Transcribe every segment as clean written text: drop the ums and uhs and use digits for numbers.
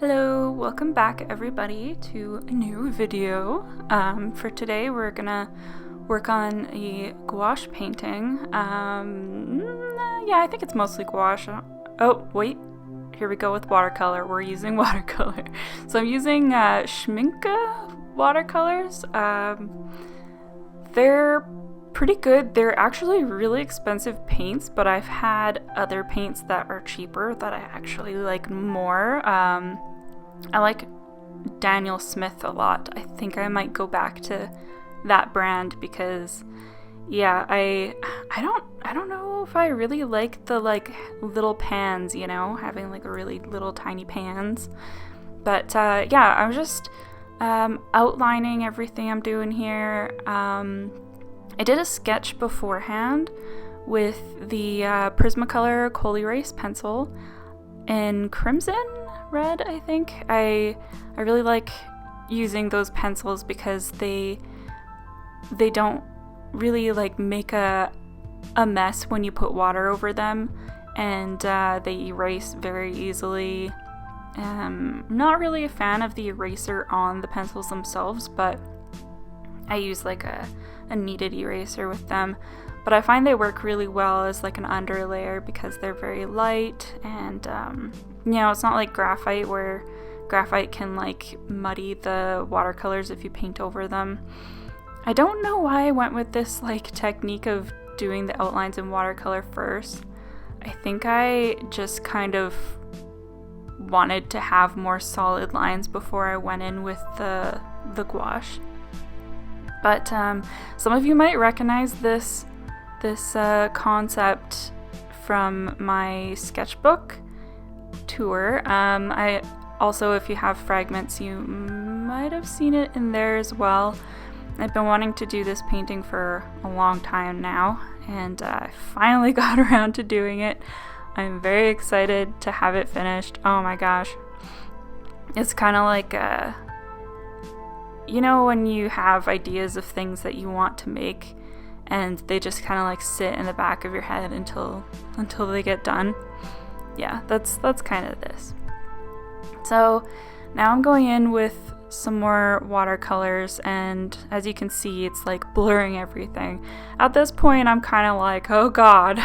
Hello, welcome back everybody to a new video. For today we're gonna work on a gouache painting. Yeah, I think it's mostly gouache. Oh, wait, here we go with watercolor. We're using watercolor. So I'm using Schmincke Watercolours. They're pretty good. They're actually really expensive paints, but I've had other paints that are cheaper that I actually like more. I like Daniel Smith a lot. I think I might go back to that brand because yeah, I don't know if I really like the little pans, you know, having like a really little tiny pans. But yeah, I'm just outlining everything I'm doing here. I did a sketch beforehand with the Prismacolor Coal Erase pencil in Crimson Red, I think. I really like using those pencils because they don't really like make a mess when you put water over them, and they erase very easily. Not really a fan of the eraser on the pencils themselves, but I use like a kneaded eraser with them. But I find they work really well as like an underlayer because they're very light, and you know, it's not like graphite where graphite can like muddy the watercolors if you paint over them. I don't know why I went with this like technique of doing the outlines in watercolor first. I think I just kind of wanted to have more solid lines before I went in with the gouache. But some of you might recognize this concept from my sketchbook tour. I also, if you have fragments, you might have seen it in there as well. I've been wanting to do this painting for a long time now, and I finally got around to doing it. I'm very excited to have it finished. Oh my gosh. It's kind of like you know, when you have ideas of things that you want to make and they just kind of like sit in the back of your head until they get done. Yeah, that's kind of this. So now I'm going in with some more watercolors, and as you can see, it's like blurring everything. At this point, I'm kind of like, oh god,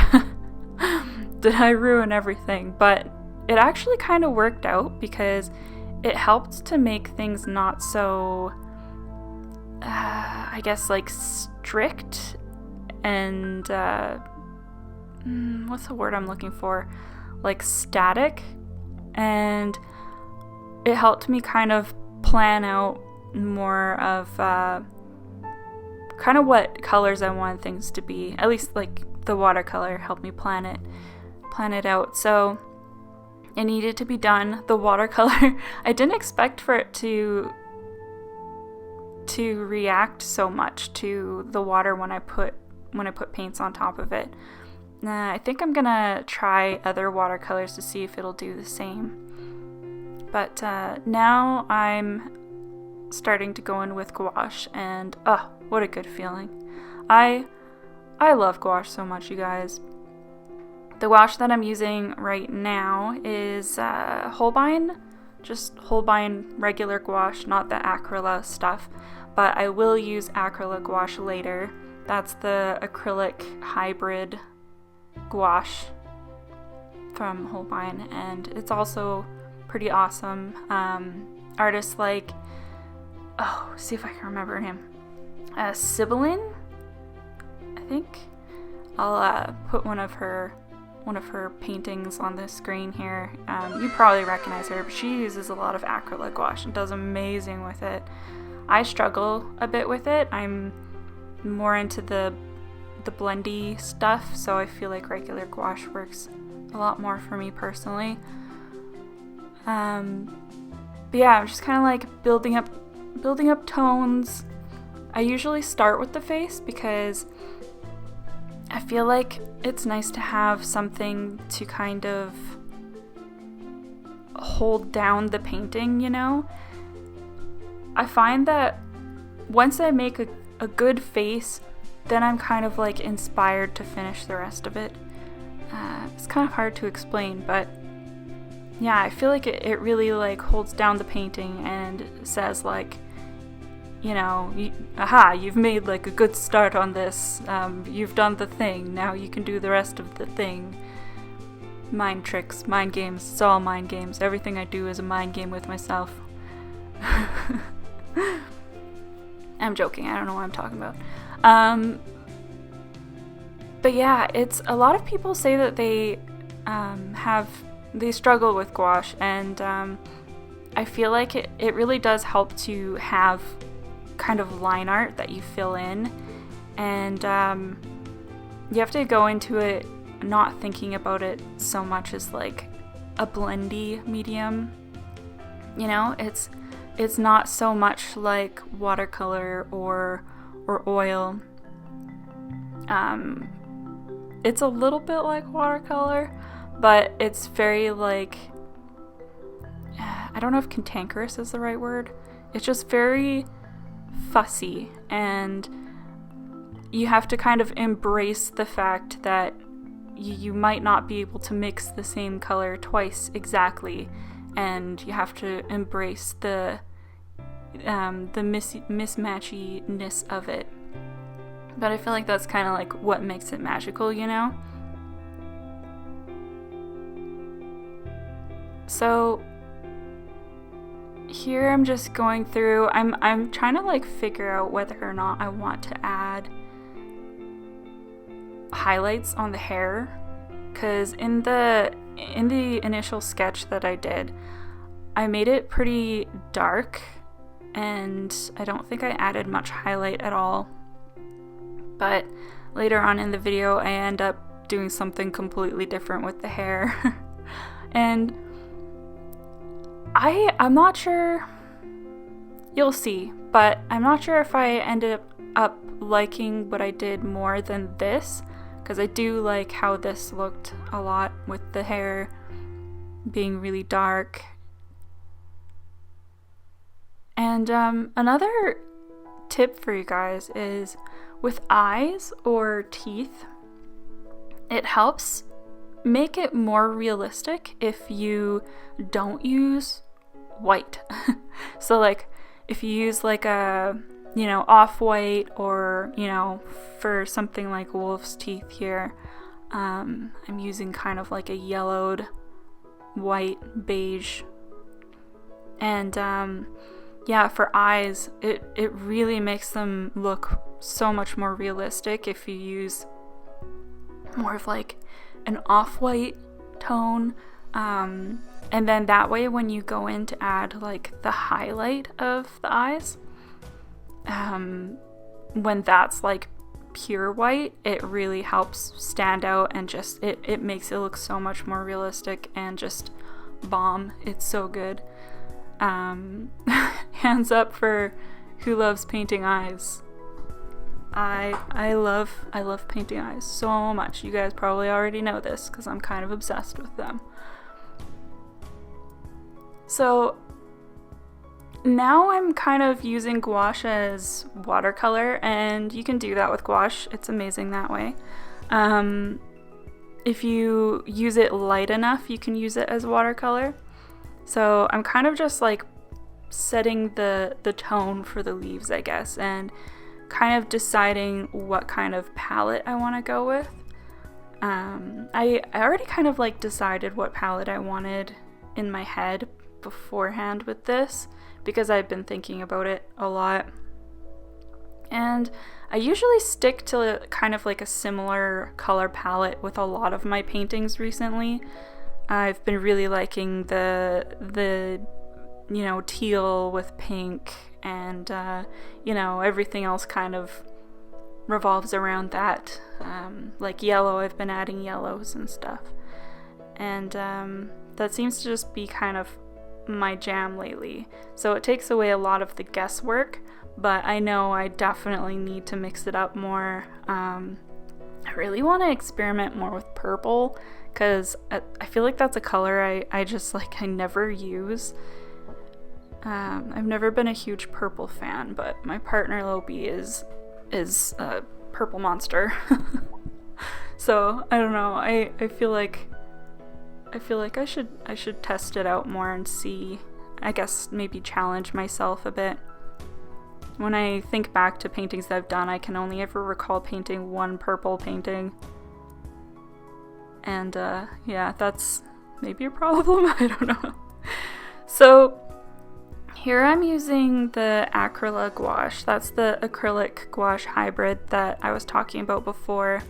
did I ruin everything? But it actually kind of worked out because it helped to make things not so I guess like strict and what's the word I'm looking for? Like static. And it helped me kind of plan out more of kind of what colors I wanted things to be. At least like the watercolor helped me plan it out. So it needed to be done. The watercolor, I didn't expect for it to react so much to the water when I put paints on top of it. I think I'm gonna try other watercolors to see if it'll do the same. But now I'm starting to go in with gouache, and what a good feeling. I love gouache so much, you guys. The gouache that I'm using right now is Holbein, just Holbein regular gouache, not the Acryla stuff. But I will use Acryla Gouache later. That's the acrylic hybrid gouache from Holbein, and it's also pretty awesome. Artists like, see if I can remember her name. Sibyllin, I think. I'll put one of her paintings on the screen here. You probably recognize her, but she uses a lot of Acryla Gouache and does amazing with it. I struggle a bit with it. I'm more into the blendy stuff, so I feel like regular gouache works a lot more for me personally. But yeah, I'm just kind of like building up tones. I usually start with the face because I feel like it's nice to have something to kind of hold down the painting, you know? I find that once I make a good face, then I'm kind of like inspired to finish the rest of it. It's kind of hard to explain, but yeah, I feel like it really like holds down the painting and says like, you know, aha, you've made like a good start on this. You've done the thing. Now you can do the rest of the thing. Mind tricks, mind games. It's all mind games. Everything I do is a mind game with myself. I'm joking. I don't know what I'm talking about. But yeah, it's a lot of people say that they struggle with gouache, and I feel like it really does help to have kind of line art that you fill in, and you have to go into it not thinking about it so much as like a blendy medium. You know, it's not so much like watercolor or oil. It's a little bit like watercolor, but it's very like, I don't know if cantankerous is the right word. It's just very fussy, and you have to kind of embrace the fact that you might not be able to mix the same color twice exactly, and you have to embrace the mismatchiness of it. But I feel like that's kind of like what makes it magical, you know? So here I'm just going through, I'm trying to like figure out whether or not I want to add highlights on the hair, because in the initial sketch that I did, I made it pretty dark, and I don't think I added much highlight at all. But later on in the video, I end up doing something completely different with the hair. And I'm not sure, you'll see, but I'm not sure if I ended up liking what I did more than this, because I do like how this looked a lot with the hair being really dark. And another tip for you guys is with eyes or teeth, it helps make it more realistic if you don't use white. So like if you use like a, you know, off-white, or, you know, for something like wolf's teeth here, I'm using kind of like a yellowed white beige. And yeah, for eyes, it really makes them look so much more realistic if you use more of like an off-white tone, and then that way when you go in to add like the highlight of the eyes, when that's like pure white, it really helps stand out, and just it makes it look so much more realistic and just bomb. It's so good. Hands up for who loves painting eyes. I love painting eyes so much. You guys probably already know this because I'm kind of obsessed with them. So now I'm kind of using gouache as watercolor, and you can do that with gouache. It's amazing that way. If you use it light enough, you can use it as watercolor. So I'm kind of just like setting the tone for the leaves, I guess, and kind of deciding what kind of palette I want to go with. I already kind of like decided what palette I wanted in my head beforehand with this, because I've been thinking about it a lot. And I usually stick to kind of like a similar color palette with a lot of my paintings recently. I've been really liking the you know, teal with pink, and you know, everything else kind of revolves around that. Like yellow, I've been adding yellows and stuff, and that seems to just be kind of my jam lately. So it takes away a lot of the guesswork, but I know I definitely need to mix it up more. I really want to experiment more with purple, because I feel like that's a color I just like I never use. I've never been a huge purple fan, but my partner Lopi is a purple monster. So I don't know, I feel like I feel like I should test it out more and see, I guess maybe challenge myself a bit. When I think back to paintings that I've done, I can only ever recall painting one purple painting. And yeah, that's maybe a problem, I don't know. So here I'm using the Acryla Gouache. That's the acrylic gouache hybrid that I was talking about before.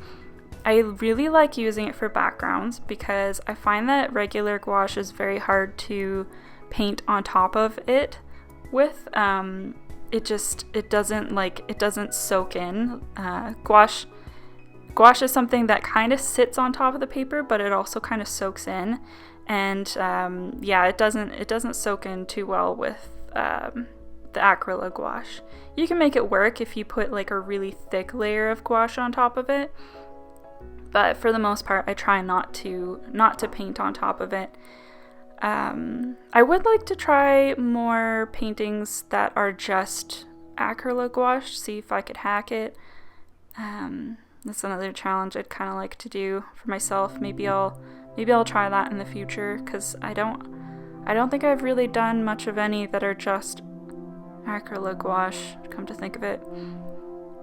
I really like using it for backgrounds because I find that regular gouache is very hard to paint on top of it with. It doesn't soak in. Gouache is something that kind of sits on top of the paper, but it also kind of soaks in. And yeah, it doesn't soak in too well with the Acryla Gouache. You can make it work if you put like a really thick layer of gouache on top of it, but for the most part I try not to paint on top of it. I would like to try more paintings that are just Acryla Gouache, see if I could hack it. That's another challenge I'd kind of like to do for myself. Maybe I'll try that in the future, because I don't think I've really done much of any that are just Acryla Gouache, come to think of it.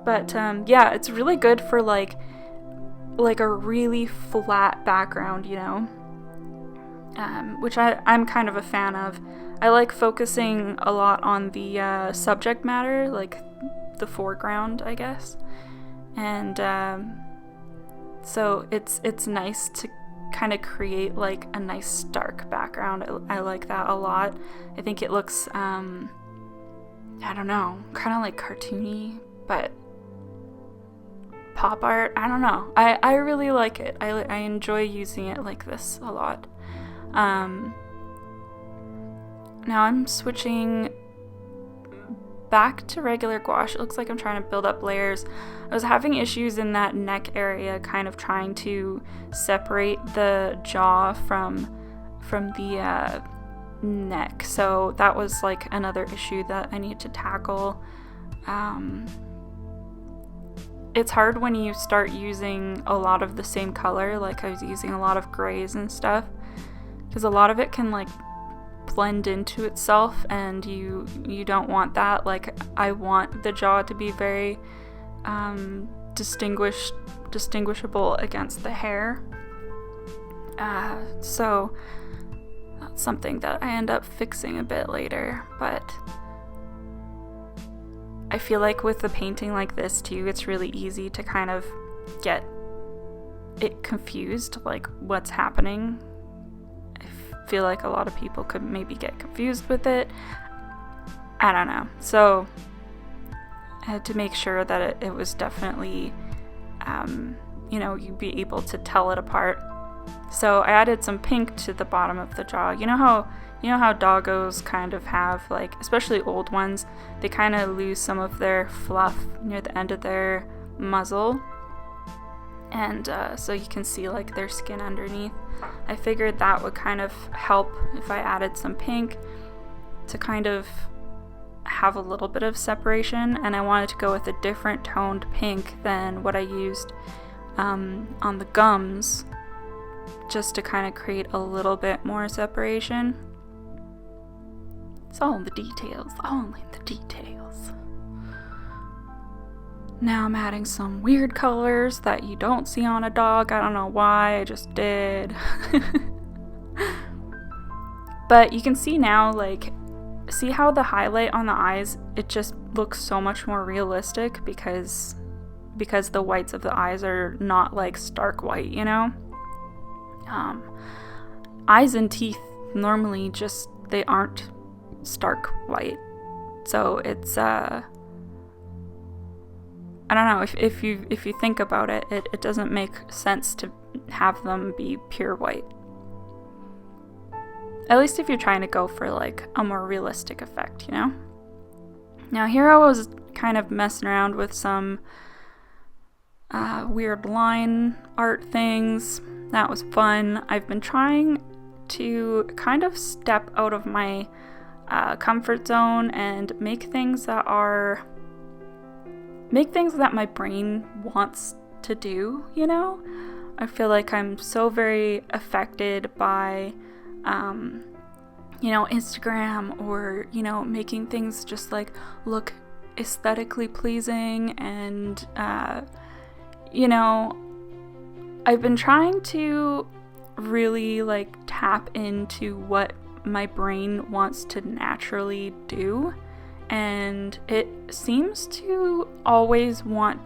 But yeah, it's really good for like a really flat background, you know, which I'm kind of a fan of. I like focusing a lot on the subject matter, like the foreground, I guess. And so it's nice to kind of create like a nice stark background. I like that a lot. I think it looks I don't know, kind of like cartoony, but pop art. I don't know. I really like it. I enjoy using it like this a lot. Now I'm switching back to regular gouache. It looks like I'm trying to build up layers. I was having issues in that neck area, kind of trying to separate the jaw from the neck. So that was like another issue that I need to tackle. It's hard when you start using a lot of the same color, like I was using a lot of grays and stuff, because a lot of it can like blend into itself, and you don't want that. Like, I want the jaw to be very distinguishable against the hair. So that's something that I end up fixing a bit later, but I feel like with a painting like this too, it's really easy to kind of get it confused, like what's happening. I feel like a lot of people could maybe get confused with it. I don't know. So I had to make sure that it was definitely, you'd be able to tell it apart. So I added some pink to the bottom of the jaw. You know how doggos kind of have, like, especially old ones, they kind of lose some of their fluff near the end of their muzzle, and so you can see like their skin underneath. I figured that would kind of help if I added some pink to kind of have a little bit of separation, and I wanted to go with a different toned pink than what I used on the gums, just to kind of create a little bit more separation. It's all in the details, only in the details. Now I'm adding some weird colors that you don't see on a dog. I don't know why, I just did. But you can see now, like, see how the highlight on the eyes, it just looks so much more realistic because the whites of the eyes are not like stark white, you know? Eyes and teeth normally just, they aren't stark white, so it's I don't know, if you think about it, it doesn't make sense to have them be pure white, at least if you're trying to go for like a more realistic effect, you know. Now here I was kind of messing around with some weird line art things. That was fun. I've been trying to kind of step out of my comfort zone and make things that my brain wants to do, you know? I feel like I'm so very affected by, you know, Instagram, or, you know, making things just like look aesthetically pleasing. And, you know, I've been trying to really like tap into what my brain wants to naturally do, and it seems to always want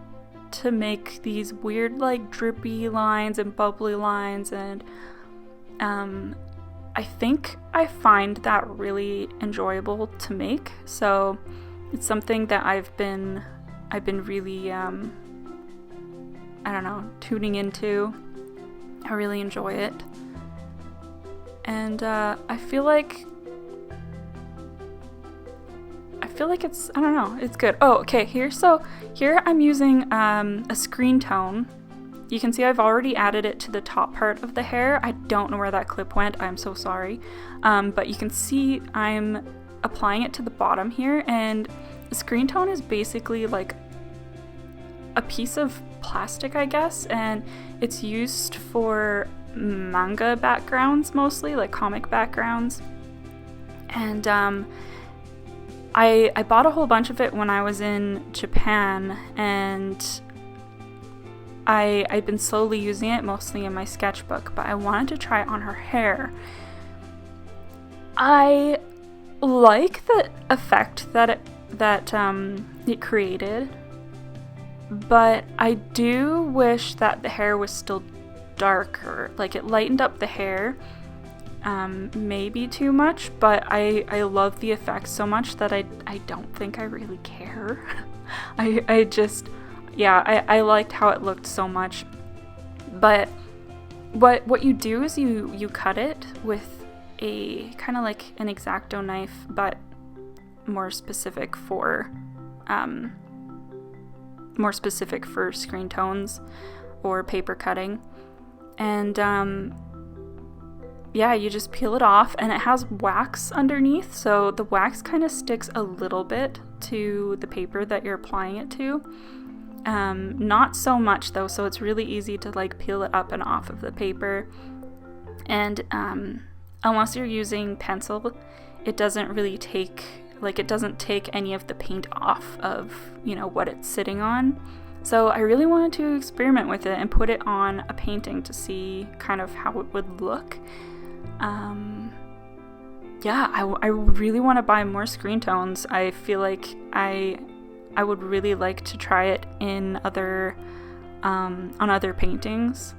to make these weird like drippy lines and bubbly lines, and I think I find that really enjoyable to make. So it's something that I've been really I don't know, tuning into. I really enjoy it. And I feel like it's, I don't know, it's good. Oh, okay, here I'm using a Screentone. You can see I've already added it to the top part of the hair. I don't know where that clip went, I'm so sorry. But you can see I'm applying it to the bottom here, and the Screentone is basically like a piece of plastic, I guess, and it's used for manga backgrounds mostly, like comic backgrounds. And I bought a whole bunch of it when I was in Japan, and I've been slowly using it mostly in my sketchbook, but I wanted to try it on her hair. I like the effect that it created, but I do wish that the hair was still darker. Like, it lightened up the hair, maybe too much, but I love the effect so much that I don't think I really care. I just, yeah, I liked how it looked so much. But what you do is you cut it with a kind of like an X-Acto knife, but more specific for screen tones or paper cutting. And yeah, you just peel it off, and it has wax underneath, so the wax kind of sticks a little bit to the paper that you're applying it to. Not so much though, so it's really easy to like peel it up and off of the paper. And unless you're using pencil, it doesn't really take, like, it doesn't take any of the paint off of, you know, what it's sitting on. So I really wanted to experiment with it and put it on a painting to see kind of how it would look. Yeah, I really want to buy more Screentones. I feel like I would really like to try it in other on other paintings.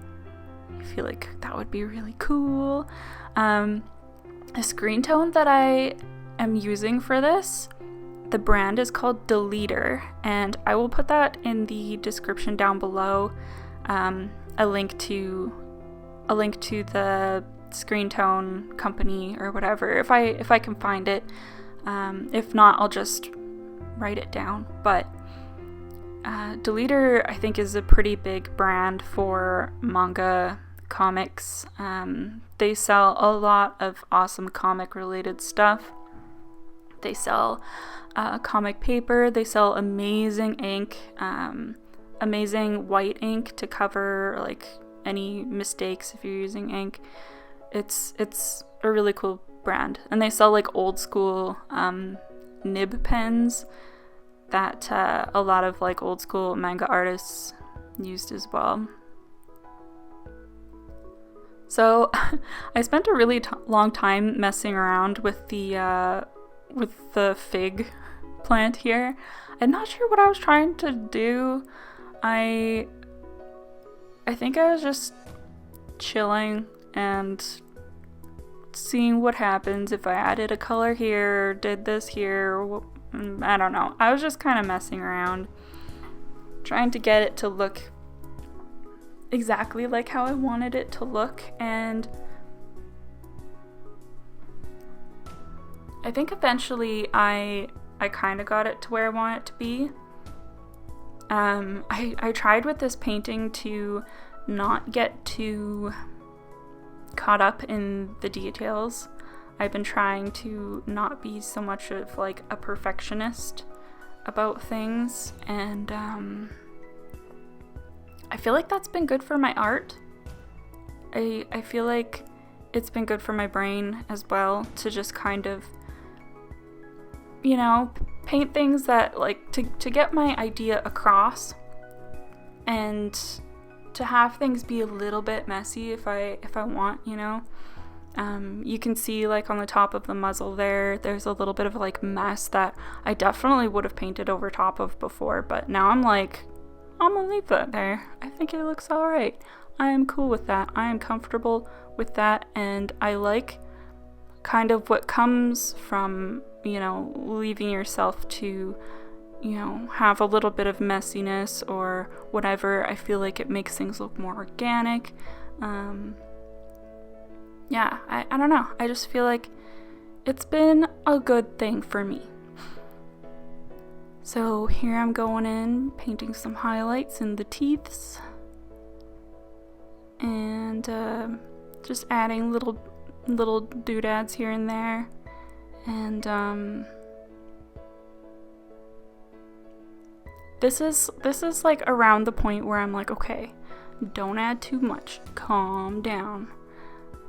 I feel like that would be really cool. A Screentone that I am using for this, the brand is called Deleter, and I will put that in the description down below. A link to the Screentone company or whatever, if I can find it. If not, I'll just write it down. But Deleter, I think, is a pretty big brand for manga comics. They sell a lot of awesome comic related stuff. They sell comic paper, they sell amazing ink, amazing white ink to cover like any mistakes if you're using ink. It's a really cool brand, and they sell like old school nib pens that a lot of like old school manga artists used as well. So I spent a really long time messing around with the fig plant here. I'm not sure what I was trying to do. I think I was just chilling and seeing what happens if I added a color here, or did this here, or I don't know. I was just kind of messing around, trying to get it to look exactly like how I wanted it to look, and I think eventually I kind of got it to where I want it to be. I tried with this painting to not get too caught up in the details. I've been trying to not be so much of like a perfectionist about things, and I feel like that's been good for my art. I feel like it's been good for my brain as well to just kind of, you know, paint things that, like, to get my idea across, and to have things be a little bit messy if I want, you know. You can see, like, on the top of the muzzle there's a little bit of, like, mess that I definitely would have painted over top of before, but now I'm like, I'm gonna leave that there. I think it looks alright. I am cool with that. I am comfortable with that, and I like kind of what comes from, you know, leaving yourself to, you know, have a little bit of messiness or whatever. I feel like it makes things look more organic. Yeah, I don't know. I just feel like it's been a good thing for me. So here I'm going in, painting some highlights in the teeths, and just adding little doodads here and there, and this is like around the point where I'm like, okay, don't add too much, calm down.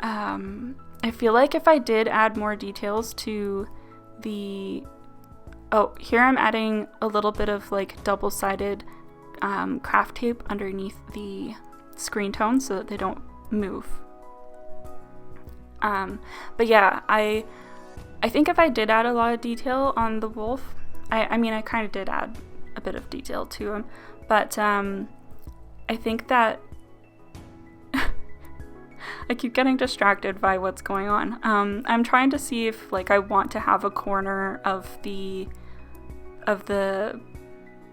I feel like if I did add more details to the, oh, here I'm adding a little bit of, like, double-sided craft tape underneath the Screentone so that they don't move. But yeah, I think if I did add a lot of detail on the wolf, I mean, I kind of did add a bit of detail to him, but I think that I keep getting distracted by what's going on. I'm trying to see if, like, I want to have a corner of the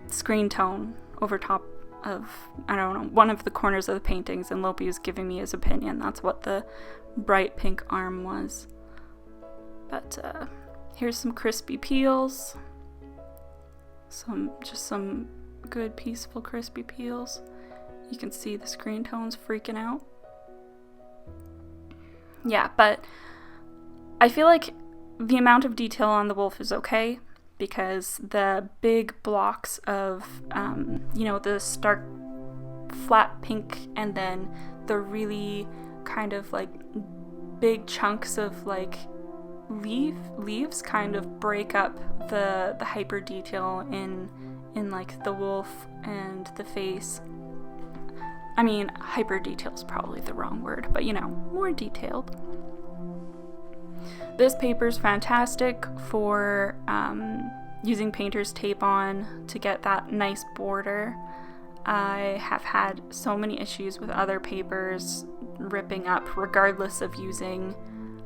Screentone over top of, I don't know, one of the corners of the paintings, and Lopi was giving me his opinion. That's what the bright pink arm was. But here's some crispy peels. Just some good, peaceful, crispy peels. You can see the Screentone's freaking out. Yeah, but I feel like the amount of detail on the wolf is okay, because the big blocks of, you know, the stark flat pink and then the really kind of, like, big chunks of, like, leaves kind of break up the hyper detail in like the wolf and the face. I mean, hyper detail is probably the wrong word, but, you know, more detailed. This paper's fantastic for using painter's tape on to get that nice border. I have had so many issues with other papers ripping up regardless of using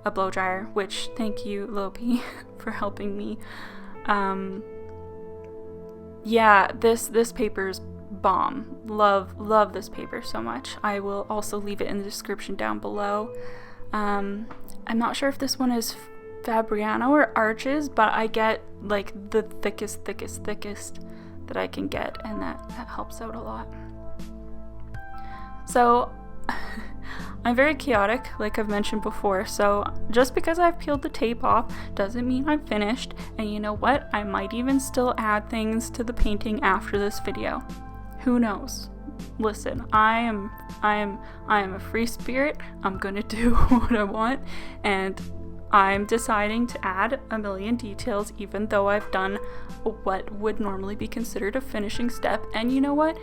a blow dryer, which, thank you, Lopi, for helping me. Yeah, this paper's bomb. Love this paper so much. I will also leave it in the description down below. I'm not sure if this one is Fabriano or Arches, but I get, like, the thickest that I can get, and that helps out a lot. So I'm very chaotic, like I've mentioned before, so just because I've peeled the tape off doesn't mean I'm finished, and you know what? I might even still add things to the painting after this video. Who knows? Listen, I am a free spirit. I'm gonna do what I want, and I'm deciding to add a million details even though I've done what would normally be considered a finishing step. And you know what?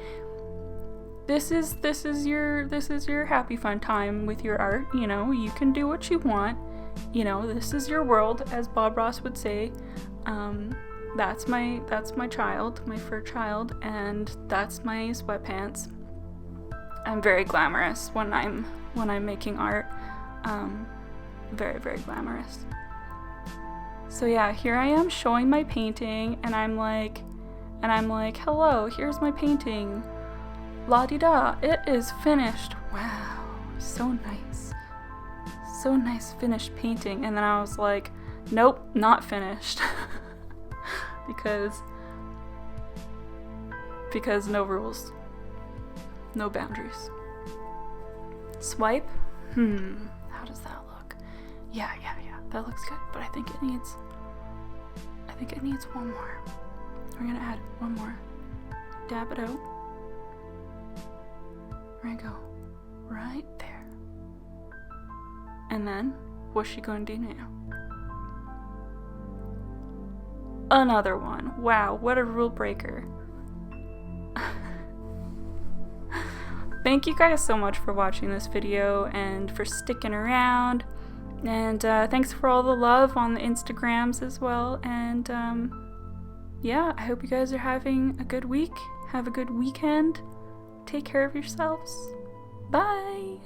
This is your happy fun time with your art. You know, you can do what you want. You know, this is your world, as Bob Ross would say. That's my child, my fur child, and that's my sweatpants. I'm very glamorous when I'm making art. Very, very glamorous. So yeah, here I am showing my painting, and I'm like, hello, here's my painting. La-di-da, it is finished. Wow, so nice. So nice finished painting. And then I was like, nope, not finished. because no rules. No boundaries. Swipe? How does that look? Yeah, that looks good, but I think it needs one more. We're gonna add one more. Dab it out. We're gonna go right there. And then, what's she gonna do now? Another one. Wow, what a rule breaker. Thank you guys so much for watching this video and for sticking around. And thanks for all the love on the Instagrams as well. And yeah, I hope you guys are having a good week. Have a good weekend. Take care of yourselves. Bye.